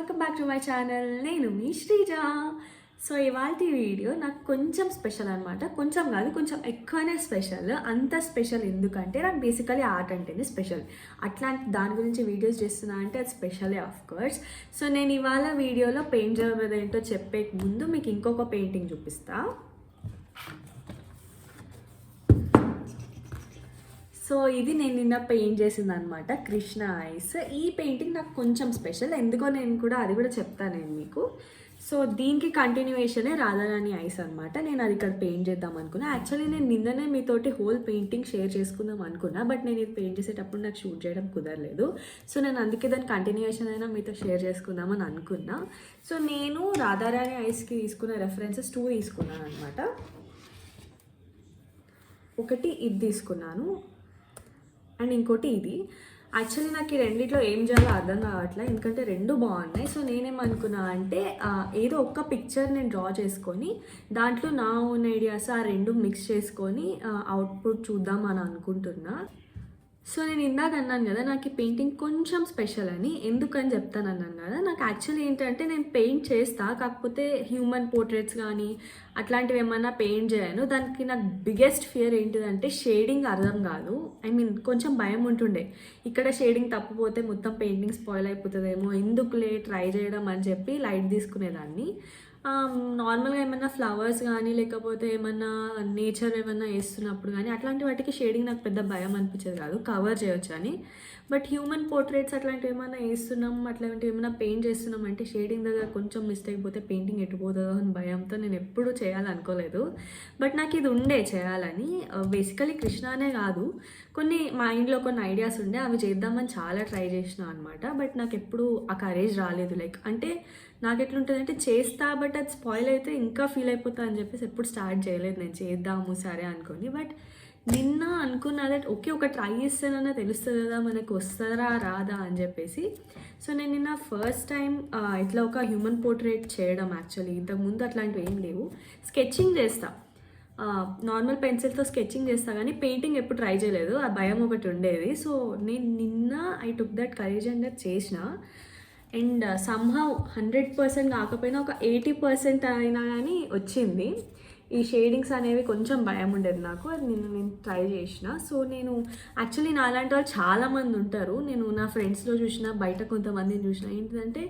Welcome back to my channel. నేను మీ Sreeja. So ఇవాల్టి video నాకు కొంచెం స్పెషల్ అనమాట. కొంచెం కాదు, కొంచెం ఎక్కువనే స్పెషల్. అంత స్పెషల్ ఎందుకంటే నాకు బేసికలీ ఆర్ట్ అంటేనే స్పెషల్. అట్లాంటి దాని గురించి వీడియోస్ చేస్తున్నా అంటే అది స్పెషలే ఆఫ్ కోర్స్. సో నేను ఇవాళ వీడియోలో పెయింట్ చేయబోయేది ఏంటో చెప్పే ముందు మీకు ఇంకొక పెయింటింగ్ చూపిస్తా. సో ఇది నేను నిన్న పెయింట్ చేసింది అనమాట, కృష్ణ ఐస్. ఈ పెయింటింగ్ నాకు కొంచెం స్పెషల్, ఎందుకో నేను కూడా అది కూడా చెప్తాను నేను మీకు. సో దీనికి కంటిన్యూయేషనే రాధారాణి ఐస్ అనమాట. నేను అది ఇక్కడ పెయింట్ చేద్దాం అనుకున్నా. యాక్చువల్లీ నేను నిన్ననే మీతోటి హోల్ పెయింటింగ్ షేర్ చేసుకుందాం అనుకున్నా, బట్ నేను ఇది పెయింట్ చేసేటప్పుడు నాకు షూట్ చేయడం కుదరలేదు. సో నేను అందుకే దాని కంటిన్యూయేషన్ అయినా మీతో షేర్ చేసుకుందామని అనుకున్నా. సో నేను రాధారాణి ఐస్కి తీసుకున్న రెఫరెన్సెస్ 2 తీసుకున్నాను అనమాట. ఒకటి ఇది తీసుకున్నాను అండ్ ఇంకోటి ఇది. యాక్చువల్లీ నాకు ఈ రెండిట్లో ఏం చేయాలో అర్థం కావట్లేదు, ఎందుకంటే రెండు బాగున్నాయి. సో నేనేమనుకున్నా అంటే ఏదో ఒక్క పిక్చర్ నేను డ్రా చేసుకొని దాంట్లో నా ఓన్ ఐడియాస్ ఆ రెండు మిక్స్ చేసుకొని అవుట్పుట్ చూద్దాం అని అనుకుంటున్నా. సో నేను ఇందాక అన్నాను కదా నాకు ఈ పెయింటింగ్ కొంచెం స్పెషల్ అని. ఎందుకని చెప్తాను అన్నాను కదా, నాకు యాక్చువల్లీ ఏంటంటే నేను పెయింట్ చేస్తా, కాకపోతే హ్యూమన్ పోర్ట్రేట్స్ కానీ అట్లాంటివి ఏమన్నా పెయింట్ చేయను. దానికి నాకు బిగ్గెస్ట్ ఫియర్ ఏంటిదంటే షేడింగ్ అర్థం కాదు. కొంచెం భయం ఉంటుండే, ఇక్కడ షేడింగ్ తప్పిపోతే మొత్తం పెయింటింగ్ స్పాయిల్ అయిపోతుందేమో, ఎందుకులే ట్రై చేయడం అని చెప్పి లైట్ తీసుకునేదాన్ని. నార్మల్గా ఏమన్నా ఫ్లవర్స్ కానీ లేకపోతే ఏమన్నా నేచర్ ఏమన్నా వేస్తున్నప్పుడు కానీ అట్లాంటి వాటికి షేడింగ్ నాకు పెద్ద భయం అనిపించేది కాదు, కవర్ చేయొచ్చు అని. బట్ హ్యూమన్ పోర్ట్రేట్స్ అట్లాంటివి ఏమైనా వేస్తున్నాం, అట్లాంటివి ఏమైనా పెయింట్ చేస్తున్నాం అంటే షేడింగ్ దగ్గర కొంచెం మిస్టేక్ పోతే పెయింటింగ్ ఎటుపోతుందో అని భయంతో నేను ఎప్పుడూ చేయాలనుకోలేదు. బట్ నాకు ఇది ఉండే చేయాలని. బేసికలీ కృష్ణానే కాదు, కొన్ని మైండ్లో కొన్ని ఐడియాస్ ఉండే, అవి చేద్దామని చాలా ట్రై చేసిన అనమాట. బట్ నాకు ఎప్పుడు ఆ కరేజ్ రాలేదు. అంటే నాకు ఎట్లుంటుంది అంటే చేస్తా బట్ అది స్పాయిల్ అయితే ఇంకా ఫీల్ అయిపోతా అని చెప్పేసి ఎప్పుడు స్టార్ట్ చేయలేదు నేను. చేద్దాము సరే అనుకోని. బట్ నిన్న అనుకున్నా దట్ ఓకే ఒక ట్రై చేస్తానన్నా తెలుస్తుంది కదా మనకు వస్తారా రాదా అని చెప్పేసి. సో నేను నిన్న ఫస్ట్ టైం ఇట్లా ఒక హ్యూమన్ పోర్ట్రేట్ చేయడం. యాక్చువల్లీ ఇంతకుముందు అట్లాంటివి ఏం లేవు. స్కెచింగ్ చేస్తా, నార్మల్ పెన్సిల్తో స్కెచింగ్ చేస్తా, కానీ పెయింటింగ్ ఎప్పుడు ట్రై చేయలేదు. ఆ భయం ఒకటి ఉండేది. సో నేను నిన్న I took that courage and that చేసిన. అండ్ సమ్హౌ 100% కాకపోయినా ఒక 80% అయినా కానీ వచ్చింది. ఈ షేడింగ్స్ అనేవి కొంచెం భయం ఉండేది నాకు, అది నేను ట్రై చేసిన. సో నేను యాక్చువల్లీ నాలాంటి వాళ్ళు చాలామంది ఉంటారు, నేను నా ఫ్రెండ్స్లో చూసిన, బయట కొంతమందిని చూసిన. ఏంటంటే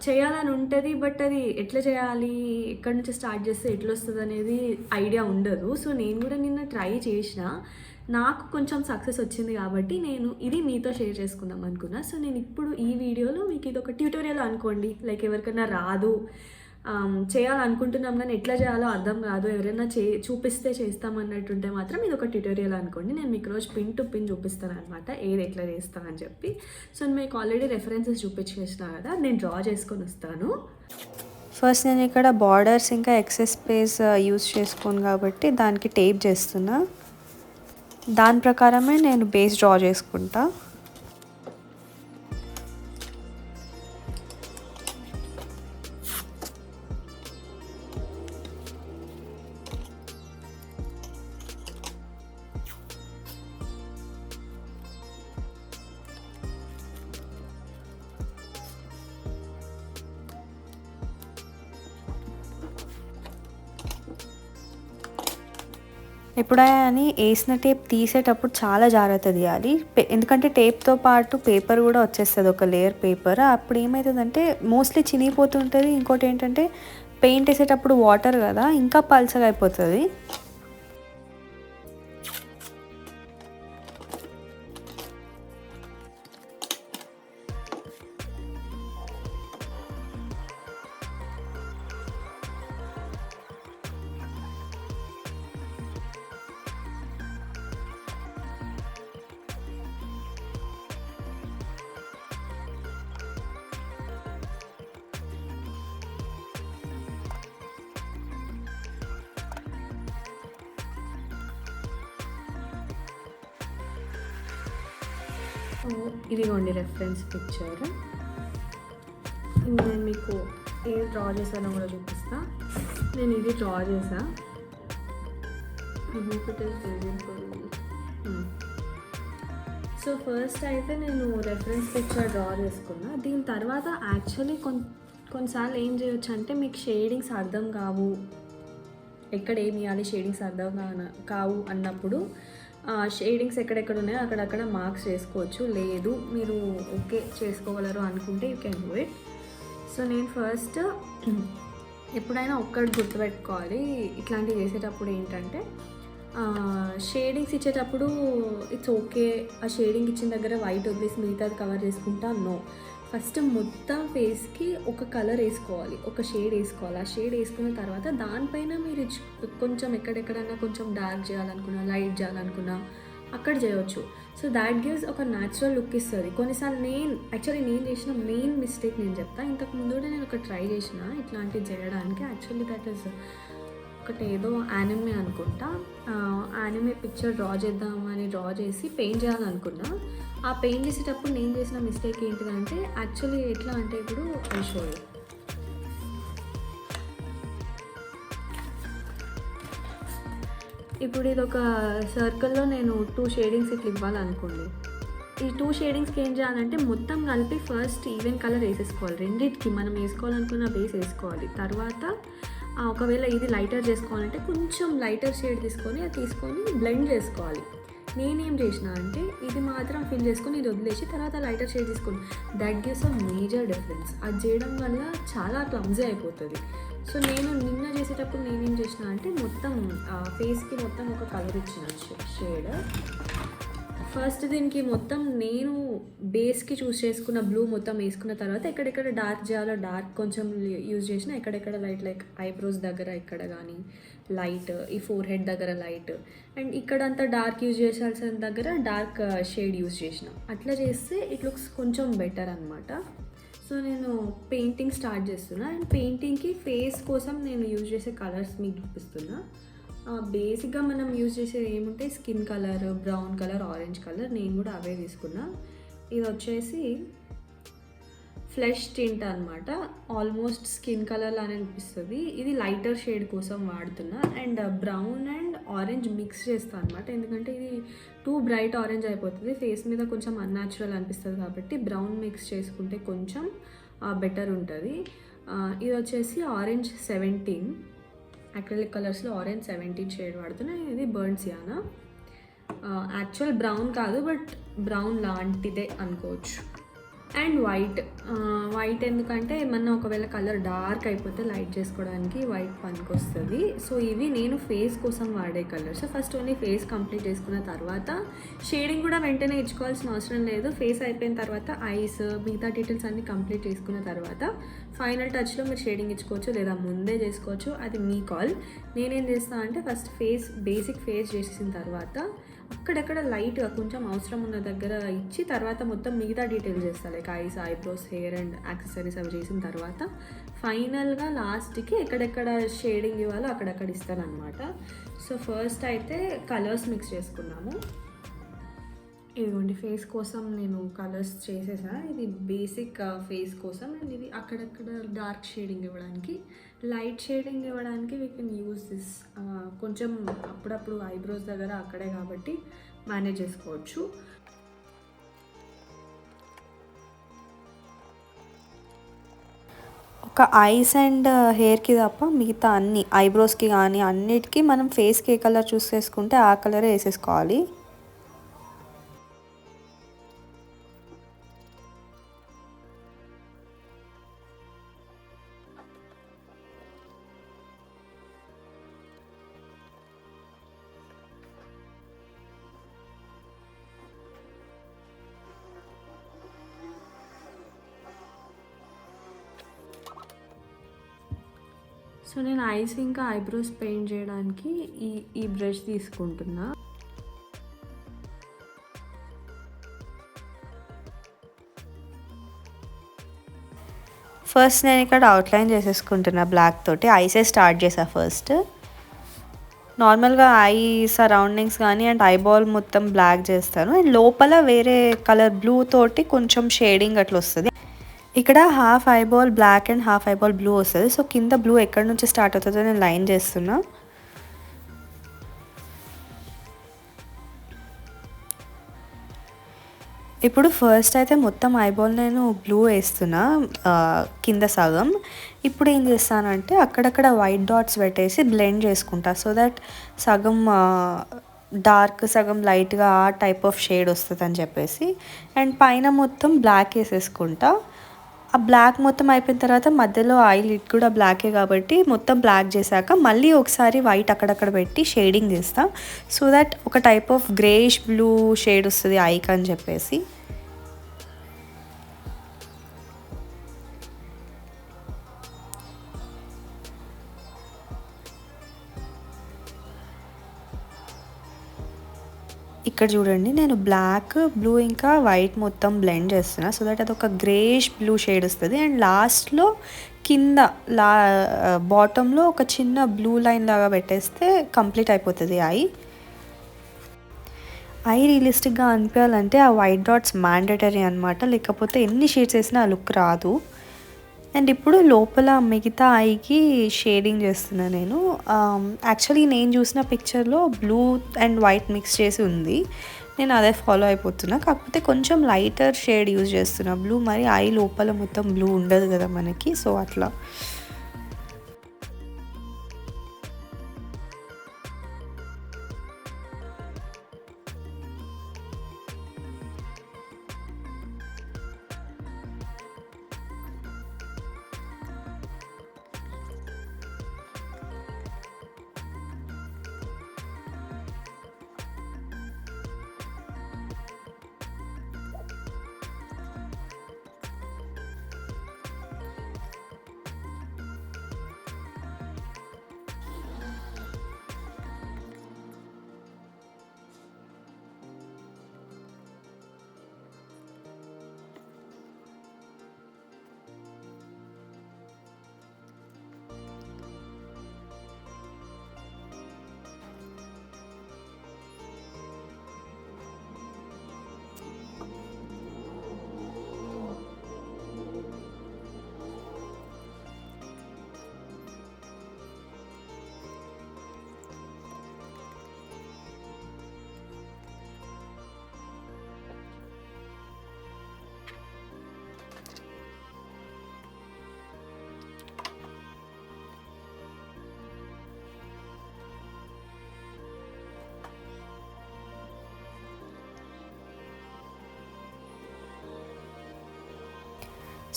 చేయాలని ఉంటుంది బట్ అది ఎట్లా చేయాలి, ఎక్కడి నుంచి స్టార్ట్ చేస్తే ఎట్లా వస్తుంది అనేది ఐడియా ఉండదు. సో నేను కూడా నిన్న ట్రై చేసిన, నాకు కొంచెం సక్సెస్ వచ్చింది కాబట్టి నేను ఇది మీతో షేర్ చేసుకుందాం అనుకున్నా. సో నేను ఇప్పుడు ఈ వీడియోలో మీకు ఇది ఒక ట్యూటోరియల్ అనుకోండి. లైక్ ఎవరికైనా రాదు, చేయాలనుకుంటున్నాం కానీ ఎట్లా చేయాలో అర్థం కాదు, ఎవరైనా చూపిస్తే చేస్తామన్నట్టుంటే మాత్రం ఇది ఒక ట్యూటోరియల్ అనుకోండి. నేను మీకు రోజు పిన్ టు పిన్ చూపిస్తాను అనమాట, ఏది ఎట్లా చేస్తానని చెప్పి. సో మీకు ఆల్రెడీ రెఫరెన్సెస్ చూపించేసిన కదా, నేను డ్రా చేసుకొని వస్తాను. ఫస్ట్ నేను ఇక్కడ బార్డర్స్ ఇంకా ఎక్సెస్ స్పేస్ యూజ్ చేసుకోను కాబట్టి దానికి టేప్ చేస్తున్నా. దాని ప్రకారమే నేను బేస్ డ్రా చేసుకుంటా. ఎప్పుడైనా అని వేసిన టేప్ తీసేటప్పుడు చాలా జాగ్రత్త తీయాలి, ఎందుకంటే టేప్తో పాటు పేపర్ కూడా వచ్చేస్తుంది, ఒక లేయర్ పేపర్. అప్పుడు ఏమవుతుందంటే మోస్ట్లీ చినిగిపోతుంటుంది. ఇంకోటి ఏంటంటే పెయింట్ వేసేటప్పుడు వాటర్ కదా, ఇంకా పల్చగా అయిపోతుంది. ఇదిగోండి రెఫరెన్స్ పిక్చర్. నేను మీకు ఏది డ్రా చేశానో కూడా చూపిస్తా. నేను ఇది డ్రా చేసా. సో ఫస్ట్ అయితే నేను రెఫరెన్స్ పిక్చర్ డ్రా చేసుకున్నా. దీని తర్వాత యాక్చువల్లీ కొన్నిసార్లు ఏం చేయొచ్చు అంటే మీకు షేడింగ్స్ అర్థం కావు, ఎక్కడ ఏమి ఇవ్వాలి షేడింగ్స్ అర్థం కావు అన్నప్పుడు షేడింగ్స్ ఎక్కడెక్కడ ఉన్నాయో అక్కడక్కడ మార్క్స్ చేసుకోవచ్చు. లేదు మీరు ఓకే చేసుకోగలరు అనుకుంటే you can do it. So నేను ఫస్ట్ ఎప్పుడైనా ఒక్కటి గుర్తుపెట్టుకోవాలి ఇట్లాంటివి చేసేటప్పుడు ఏంటంటే, షేడింగ్స్ ఇచ్చేటప్పుడు ఇట్స్ ఓకే ఆ షేడింగ్ ఇచ్చిన దగ్గర వైట్ వదిలేసి మిగతాది కవర్ చేసుకుంటా. నో, ఫస్ట్ మొత్తం ఫేస్కి ఒక కలర్ వేసుకోవాలి, ఒక షేడ్ వేసుకోవాలి. ఆ షేడ్ వేసుకున్న తర్వాత దానిపైన మీరు కొంచెం ఎక్కడెక్కడన్నా కొంచెం డార్క్ చేయాలనుకున్నా, లైట్ చేయాలనుకున్నా అక్కడ చేయవచ్చు. సో దాట్ గివ్స్ ఒక న్యాచురల్ లుక్ ఇస్తుంది. కొన్నిసార్లు నేను చేసిన మెయిన్ మిస్టేక్ నేను చెప్తాను. ఇంతకుముందు కూడా నేను ఒక ట్రై చేసిన ఇట్లాంటివి చేయడానికి. యాక్చువల్లీ దట్ ఈస్ ఒకటి ఏదో యానిమే అనుకుంటా, యానిమే పిక్చర్ డ్రా చేద్దామని డ్రా చేసి పెయింట్ చేయాలనుకున్నా. ఆ పెయింట్ చేసేటప్పుడు నేను చేసిన మిస్టేక్ ఏంటిదంటే, యాక్చువల్లీ ఎట్లా అంటే ఇప్పుడు షో ఇప్పుడు ఇది ఒక సర్కిల్లో నేను 2 షేడింగ్స్ ఇట్లా ఇవ్వాలనుకోండి. ఈ 2 షేడింగ్స్కి ఏం చేయాలంటే మొత్తం కలిపి ఫస్ట్ ఈవెన్ కలర్ వేసేసుకోవాలి. రెండింటికి మనం వేసుకోవాలనుకున్న బేస్ వేసుకోవాలి. తర్వాత ఒకవేళ ఇది లైటర్ చేసుకోవాలంటే కొంచెం లైటర్ షేడ్ తీసుకొని బ్లెండ్ చేసుకోవాలి. నేనేం చేసిన అంటే ఇది మాత్రం ఫిల్ చేసుకొని ఇది వదిలేసి తర్వాత లైటర్ షేడ్ తీసుకొని, that gives a major difference. అది చేయడం వల్ల చాలా క్లమ్జీ అయిపోతుంది. సో నేను నిన్న చేసేటప్పుడు నేనేం చేసిన అంటే మొత్తం ఫేస్కి మొత్తం ఒక కలర్ ఇచ్చిన షేడ్. ఫస్ట్ దీనికి మొత్తం నేను బేస్కి చూస్ చేసుకున్న బ్లూ మొత్తం వేసుకున్న తర్వాత ఎక్కడెక్కడ డార్క్ చేయాలో డార్క్ కొంచెం యూజ్ చేసిన, ఎక్కడెక్కడ లైక్ ఐబ్రోస్ దగ్గర ఇక్కడ కానీ లైట్, ఈ ఫోర్ హెడ్ దగ్గర లైట్, అండ్ ఇక్కడంతా డార్క్ యూజ్ చేయాల్సిన దగ్గర డార్క్ షేడ్ యూజ్ చేసిన. అట్లా చేస్తే ఇట్ లుక్స్ కొంచెం బెటర్ అనమాట. సో నేను పెయింటింగ్ స్టార్ట్ చేస్తున్నా. అండ్ పెయింటింగ్కి ఫేస్ కోసం నేను యూజ్ చేసే కలర్స్ మీకు చూపిస్తున్నా. బేసిక్గా మనం యూజ్ చేసేది ఏముంటే skin colour, brown colour, orange colour. నేను కూడా అవే తీసుకున్నా. ఇది వచ్చేసి ఫ్లెష్ టింట్ అనమాట, ఆల్మోస్ట్ స్కిన్ కలర్ లానే అనిపిస్తుంది. ఇది లైటర్ షేడ్ కోసం వాడుతున్నా. And brown and orange mix చేస్తాను అనమాట, ఎందుకంటే ఇది టూ బ్రైట్ ఆరెంజ్ అయిపోతుంది, ఫేస్ మీద కొంచెం అన్యాచురల్ అనిపిస్తుంది. కాబట్టి బ్రౌన్ మిక్స్ చేసుకుంటే కొంచెం బెటర్ ఉంటుంది. ఇది వచ్చేసి ఆరెంజ్ 17, అక్రిలిక్ కలర్స్లో ఆరెంజ్ 17 షేడ్ వాడుతున్నా. ఇది బర్న్ సియానా, యాక్చువల్ బ్రౌన్ కాదు బట్ బ్రౌన్ లాంటిదే అనుకోవచ్చు. అండ్ వైట్ ఎందుకంటే ఏమన్నా ఒకవేళ కలర్ డార్క్ అయిపోతే లైట్ చేసుకోవడానికి వైట్ పనికి వస్తుంది. సో ఇవి నేను ఫేస్ కోసం వాడే colours. First only face complete చేసుకున్న తర్వాత షేడింగ్ కూడా వెంటనే ఇచ్చుకోవాల్సిన అవసరం లేదు. ఫేస్ అయిపోయిన తర్వాత ఐస్, మిగతా డీటెయిల్స్ అన్నీ కంప్లీట్ చేసుకున్న తర్వాత ఫైనల్ టచ్లో మీరు షేడింగ్ ఇచ్చుకోవచ్చు లేదా ముందే చేసుకోవచ్చు, అది మీ కాల్. నేనేం చేస్తాను అంటే ఫస్ట్ బేసిక్ ఫేస్ చేసిన తర్వాత అక్కడక్కడ లైట్గా కొంచెం అవసరం ఉన్న దగ్గర ఇచ్చి తర్వాత మొత్తం మిగతా డీటెయిల్స్ చేస్తాను, like ice, eyebrows, hair and accessories అవి చేసిన తర్వాత ఫైనల్గా లాస్ట్కి ఎక్కడెక్కడ షేడింగ్ ఇవ్వాలో అక్కడక్కడ ఇస్తాను అనమాట. సో ఫస్ట్ అయితే కలర్స్ మిక్స్ చేసుకున్నాము. ఇదిగోండి ఫేస్ కోసం నేను కలర్స్ చేసేసా. ఇది బేసిక్ ఫేస్ కోసం, అండ్ ఇది అక్కడక్కడ డార్క్ షేడింగ్ ఇవ్వడానికి, లైట్ షేడింగ్ ఇవ్వడానికి వీ కెన్ యూజ్ దిస్. కొంచెం అప్పుడప్పుడు ఐబ్రోస్ దగ్గర అక్కడే కాబట్టి మేనేజ్ చేసుకోవచ్చు. ఒక ఐస్ అండ్ హెయిర్కి తప్ప మిగతా అన్ని ఐబ్రోస్కి కానీ అన్నిటికీ మనం ఫేస్కి ఏ కలర్ చూస్ చేసుకుంటే ఆ కలరే వేసేసుకోవాలి. సో నేను ఐస్ ఇంకా ఐబ్రోస్ పెయింట్ చేయడానికి ఈ బ్రష్ తీసుకుంటున్నా. ఫస్ట్ నేను ఇక్కడ అవుట్లైన్ చేసేసుకుంటున్నా బ్లాక్ తోటి. ఐసే స్టార్ట్ చేసా ఫస్ట్. నార్మల్గా ఐ సరౌండింగ్స్ కానీ అండ్ ఐబాల్ మొత్తం బ్లాక్ చేస్తాను, అండ్ లోపల వేరే కలర్ బ్లూ తోటి కొంచెం షేడింగ్ అట్లా వస్తుంది. ఇక్కడ half eyeball black and half eyeball blue వస్తుంది. సో కింద బ్లూ ఎక్కడి నుంచి స్టార్ట్ అవుతుందో నేను లైన్ చేస్తున్నా. ఇప్పుడు ఫస్ట్ అయితే మొత్తం ఐబాల్ నేను బ్లూ వేస్తున్నా కింద సగం. ఇప్పుడు ఏం చేస్తానంటే అక్కడక్కడ వైట్ డాట్స్ పెట్టేసి బ్లెండ్ చేసుకుంటా, సో దట్ సగం డార్క్ సగం లైట్గా ఆ టైప్ ఆఫ్ షేడ్ వస్తుంది అని చెప్పేసి. అండ్ పైన మొత్తం బ్లాక్ వేసేసుకుంటా. ఆ బ్లాక్ మొత్తం అయిపోయిన తర్వాత మధ్యలో ఐ లిడ్ కూడా బ్లాకే కాబట్టి మొత్తం బ్లాక్ చేశాక మళ్ళీ ఒకసారి వైట్ అక్కడక్కడ పెట్టి షేడింగ్ చేస్తా, సో దట్ ఒక type of greyish blue shade వస్తుంది ఐక్ అని చెప్పేసి. ఇక్కడ చూడండి నేను బ్లాక్ బ్లూ ఇంకా వైట్ మొత్తం బ్లెండ్ చేస్తున్నా, సో దట్ అది ఒక గ్రేష్ బ్లూ షేడ్ వస్తుంది. అండ్ లాస్ట్లో కింద బాటంలో ఒక చిన్న బ్లూ లైన్ లాగా పెట్టేస్తే కంప్లీట్ అయిపోతుంది ఐ రియలిస్టిక్గా అనిపించాలంటే ఆ వైట్ డాట్స్ మ్యాండేటరీ అనమాట, లేకపోతే ఎన్ని షేడ్స్ వేసినా ఆ లుక్ రాదు. అండ్ ఇప్పుడు లోపల మిగతా ఐకి షేడింగ్ చేస్తున్నా నేను. యాక్చువల్లీ నేను చూసిన పిక్చర్లో బ్లూ అండ్ వైట్ మిక్స్ చేసి ఉంది, నేను అదే ఫాలో అయిపోతున్నా. కాకపోతే కొంచెం లైటర్ షేడ్ యూజ్ చేస్తున్నా, బ్లూ మరి ఐ లోపల మొత్తం బ్లూ ఉండదు కదా మనకి, సో అట్లా.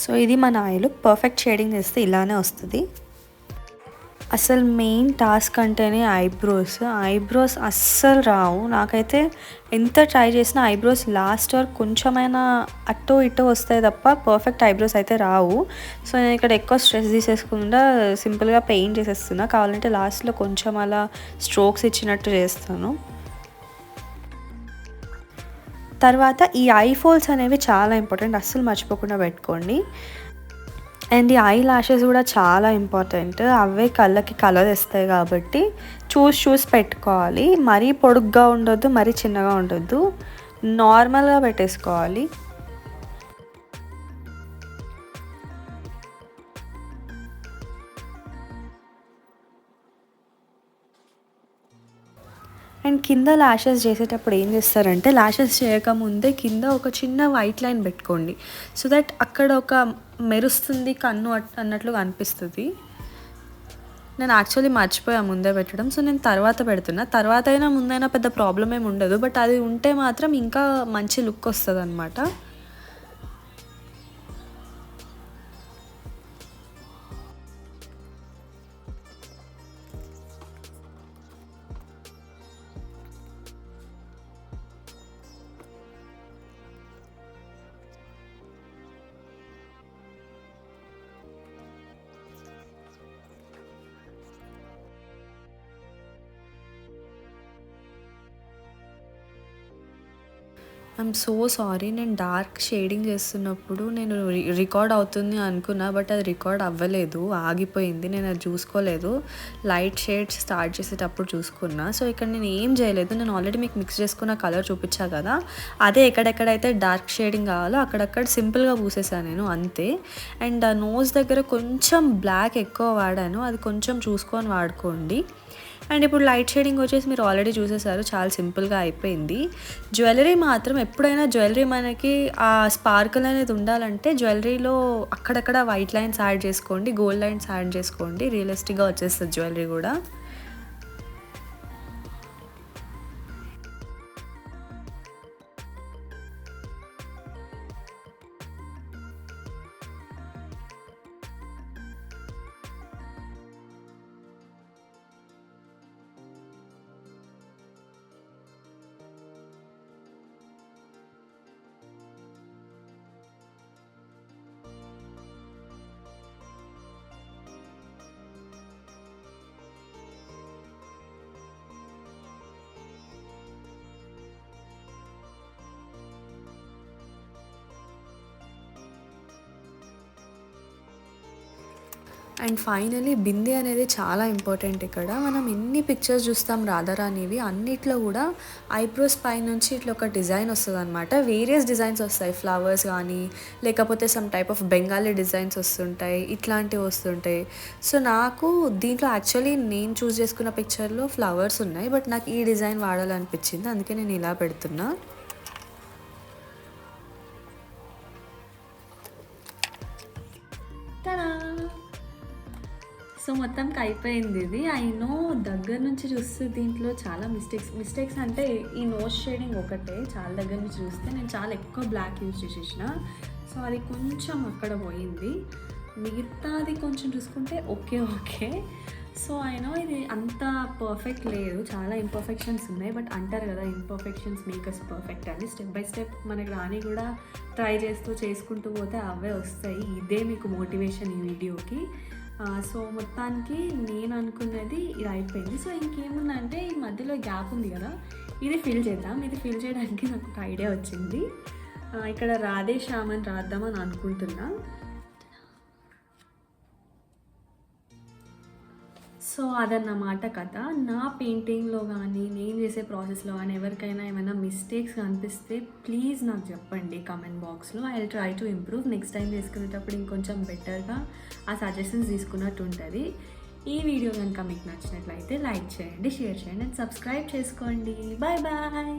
సో ఇది మన ఐ లుక్. పర్ఫెక్ట్ షేడింగ్ చేస్తే ఇలానే వస్తుంది. అసలు మెయిన్ టాస్క్ అంటేనే ఐబ్రోస్ అస్సలు రావు నాకైతే. ఎంత ట్రై చేసినా ఐబ్రోస్ లాస్ట్ వరకు కొంచెమైనా అటో ఇటో వస్తాయి తప్ప పర్ఫెక్ట్ ఐబ్రోస్ అయితే రావు. సో నేను ఇక్కడ ఎక్కువ స్ట్రెస్ తీసేసుకుండా సింపుల్గా పెయింట్ చేసేస్తున్నా, కావాలంటే లాస్ట్లో కొంచెం అలా స్ట్రోక్స్ ఇచ్చినట్టు చేస్తాను. తర్వాత ఈ ఐ ఫోల్స్ అనేవి చాలా ఇంపార్టెంట్, అస్సలు మర్చిపోకుండా పెట్టుకోండి. అండ్ ఈ ఐ లాషెస్ కూడా చాలా ఇంపార్టెంట్, అవే కళ్ళకి కలర్ ఇస్తాయి కాబట్టి చూసి పెట్టుకోవాలి. మరీ పొడుగ్గా ఉండొద్దు, మరీ చిన్నగా ఉండొద్దు, నార్మల్గా పెట్టేసుకోవాలి. అండ్ కింద ల్యాషెస్ చేసేటప్పుడు ఏం చేస్తారంటే ల్యాషెస్ చేయకముందే కింద ఒక చిన్న వైట్ లైన్ పెట్టుకోండి, సో దట్ అక్కడ ఒక మెరుస్తుంది కన్ను అన్నట్లుగా అనిపిస్తుంది. నేను యాక్చువల్లీ మర్చిపోయా ముందే పెట్టడం, సో నేను తర్వాత పెడుతున్నా. తర్వాత అయినా ముందైనా పెద్ద ప్రాబ్లం ఏమి ఉండదు, బట్ అది ఉంటే మాత్రం ఇంకా మంచి లుక్ వస్తుంది అనమాట. ఐఎమ్ సో సారీ, నేను డార్క్ షేడింగ్ చేస్తున్నప్పుడు నేను రికార్డ్ అవుతుంది అనుకున్నా, బట్ అది రికార్డ్ అవ్వలేదు, ఆగిపోయింది. నేను అది చూసుకోలేదు, లైట్ షేడ్స్ స్టార్ట్ చేసేటప్పుడు చూసుకున్నా. సో ఇక్కడ నేను ఏం చేయలేదు, నేను ఆల్రెడీ మీకు మిక్స్ చేసుకున్న కలర్ చూపించా కదా, అదే ఎక్కడెక్కడైతే డార్క్ షేడింగ్ కావాలో అక్కడక్కడ సింపుల్గా పూసేసాను నేను, అంతే. అండ్ ఆ నోస్ దగ్గర కొంచెం బ్లాక్ ఎక్కువ వాడాను, అది కొంచెం చూసుకొని వాడుకోండి. అండ్ ఇప్పుడు లైట్ షేడింగ్ వచ్చేసి మీరు ఆల్రెడీ చూసేసారు, చాలా సింపుల్గా అయిపోయింది. జ్యువెలరీ మాత్రం ఎప్పుడైనా జ్యువెలరీ మనకి ఆ స్పార్కిల్ అనేది ఉండాలంటే జ్యువెలరీలో అక్కడక్కడ వైట్ లైన్స్ యాడ్ చేసుకోండి, గోల్డ్ లైన్స్ యాడ్ చేసుకోండి, రియలిస్టిక్గా వచ్చేస్తుంది జ్యువెలరీ కూడా. అండ్ ఫైనలీ బిందీ అనేది చాలా ఇంపార్టెంట్. ఇక్కడ మనం ఎన్ని పిక్చర్స్ చూస్తాం రాధారాణివి, అన్నిట్లో కూడా ఐబ్రోస్ పై నుంచి ఇట్లా ఒక డిజైన్ వస్తుంది అనమాట. వేరియస్ డిజైన్స్ వస్తాయి, ఫ్లవర్స్ కానీ లేకపోతే some type of Bengali designs వస్తుంటాయి, ఇట్లాంటివి వస్తుంటాయి. సో నాకు దీంట్లో యాక్చువల్లీ నేను చూస్ చేసుకున్న పిక్చర్లో ఫ్లవర్స్ ఉన్నాయి, బట్ నాకు ఈ డిజైన్ వాడాలనిపించింది, అందుకే నేను ఇలా పెడుతున్నా. సో మొత్తంకి అయిపోయింది ఇది. ఐ నో దగ్గర నుంచి చూస్తే దీంట్లో చాలా మిస్టేక్స్ అంటే ఈ నోస్ షేడింగ్ ఒకటే, చాలా దగ్గర నుంచి చూస్తే నేను చాలా ఎక్కువ బ్లాక్ యూజ్ చేసేసిన, సో అది కొంచెం అక్కడ పోయింది. మిగతాది కొంచెం చూసుకుంటే ఓకే. సో ఐ నో ఇది అంత పర్ఫెక్ట్ లేదు, చాలా ఇంపర్ఫెక్షన్స్ ఉన్నాయి, బట్ అంటారు కదా ఇంపర్ఫెక్షన్స్ మేక్ అస్ పర్ఫెక్ట్ అని. స్టెప్ బై స్టెప్ మనకి రాని కూడా ట్రై చేసుకుంటూ పోతే అవే వస్తాయి. ఇదే మీకు మోటివేషన్ ఈ వీడియోకి. సో మొత్తానికి నేను అనుకున్నది ఇది అయిపోయింది. సో ఇంకేముందంటే ఈ మధ్యలో గ్యాప్ ఉంది కదా, ఇది ఫిల్ చేద్దాం. ఇది ఫిల్ చేయడానికి నాకు ఒక ఐడియా వచ్చింది. ఇక్కడ రాధే శ్యామ్ అని రాద్దామని అనుకుంటున్నా. సో అదన్నమాట కథ. నా పెయింటింగ్లో కానీ నేను చేసే ప్రాసెస్లో కానీ ఎవరికైనా ఏమైనా మిస్టేక్స్ కనిపిస్తే ప్లీజ్ నాకు చెప్పండి కమెంట్ బాక్స్లో. I will try to improve. Next time చేసుకునేటప్పుడు ఇంకొంచెం బెటర్గా ఆ సజెషన్స్ తీసుకున్నట్టు ఉంటుంది. ఈ వీడియో కనుక మీకు నచ్చినట్లయితే లైక్ చేయండి, షేర్ చేయండి అండ్ సబ్స్క్రైబ్ చేసుకోండి. Bye bye.